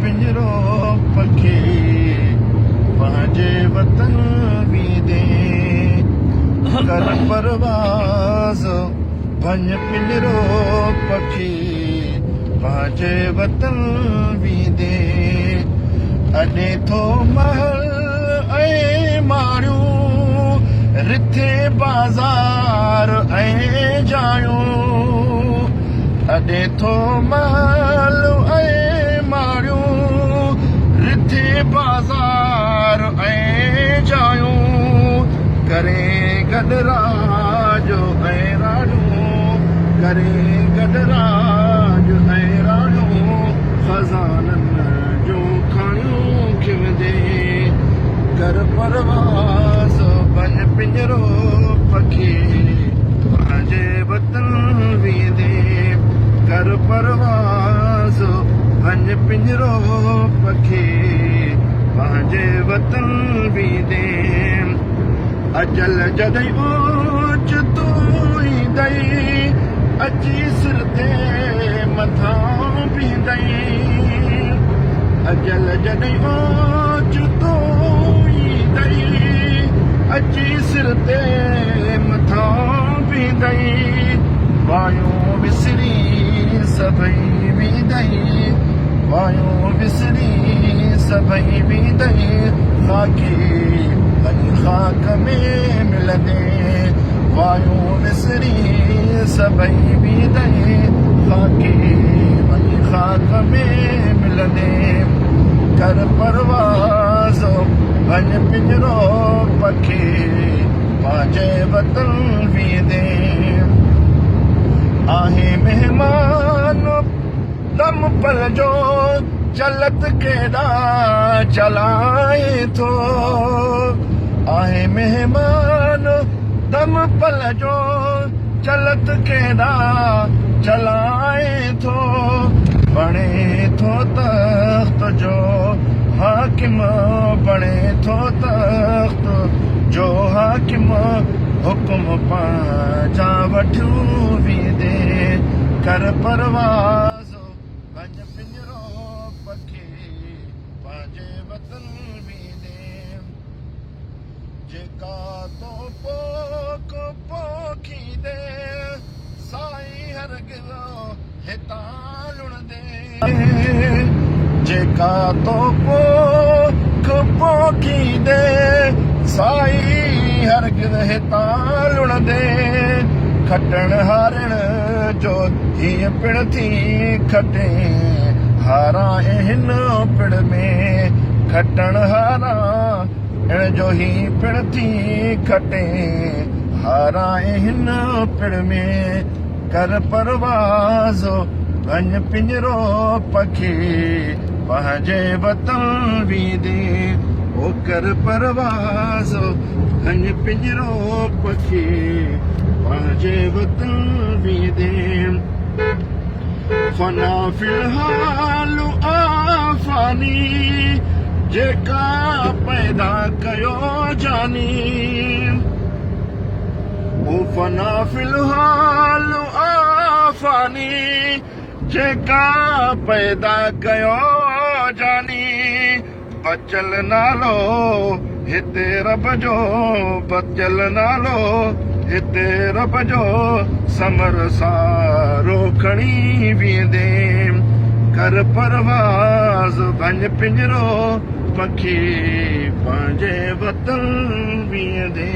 पिंजरो पखी पंहिंजे वतन वींदे कर परवाज़ वञ पिंजरो पखी पंहिंजे वतन वींदे अॾे थो महल ऐं माड़ियूं रिथे बाज़ार ऐं जायूं अॾे थो महल ऐं माड़ियूं रिथे बाज़ार ऐं जायूं करे गॾु राज ऐं राणियूं करे गॾु राज ऐं राणियूं ख़ज़ाननि जूं खाणियूं खिवंदे कर परवाज़ वञ पिंजरो पखी पंहिंजे वतन वींदे कर परवाज़ वञ पिंजरो पखी पंहिंजे वतन वींदे अजल जॾहिं ओच तूं ईंदई अची सिर ते मथां बीहंदई अजल जॾहिं ओच तूं ईंदई अची सिर ते मथां बीहंदई वायूं विसरी सभई वेंदई वायूं विसरी सभई वेंदई ख़ाकी वञी ख़ाक में मिलंदे वायूं विसरी सभई वेंदई ख़ाकी वञी ख़ाक में मिलंदे कर परवाज़ वञ पिंजरो पखी पंहिंजे वतन वींदे आहे महिमान दम पल जो चलत केॾा चलाए थो आहे महिमान दम पल जो चलत केॾा चलाए थो बणे थो तख़्त जो हाकिम बणे थो तख़्त जो हाकिम हुकुम पंहिंजा वठूं वींदे कर परवाज़ वञ पिंजरो पखी पंहिंजे वतन वींदे जेका तो पोख पोखींदे साईं हरगिज़ हितां लुणंदे जेका तो पोख पोखींदे साईं हरगिज़ हितां लुणंदे खटण हारण जो हीअ पिण थी खटे हारा हिन पिण में खटण हारा हिन जो ही पिण थी खटे हारा हिन पिण में कर परवाज़ वञ पिंजरो पखी पंहिंजे वतन वींदे ओ कर परवाज़ वञ पिंजरो पखी पंहिंजे वतन वींदे फना फिलहाल आफ़ानी जेका पैदा कयो जानी ओ फना फिलहाल आफ़ानी जेका पैदा कयो जानी बचल नालो हिते रब जो बचल नालो हिते रब जो समर सारो खणी वींदे कर परवाज़ वञ पिंजरो पखी पंहिंजे वतन वींदे।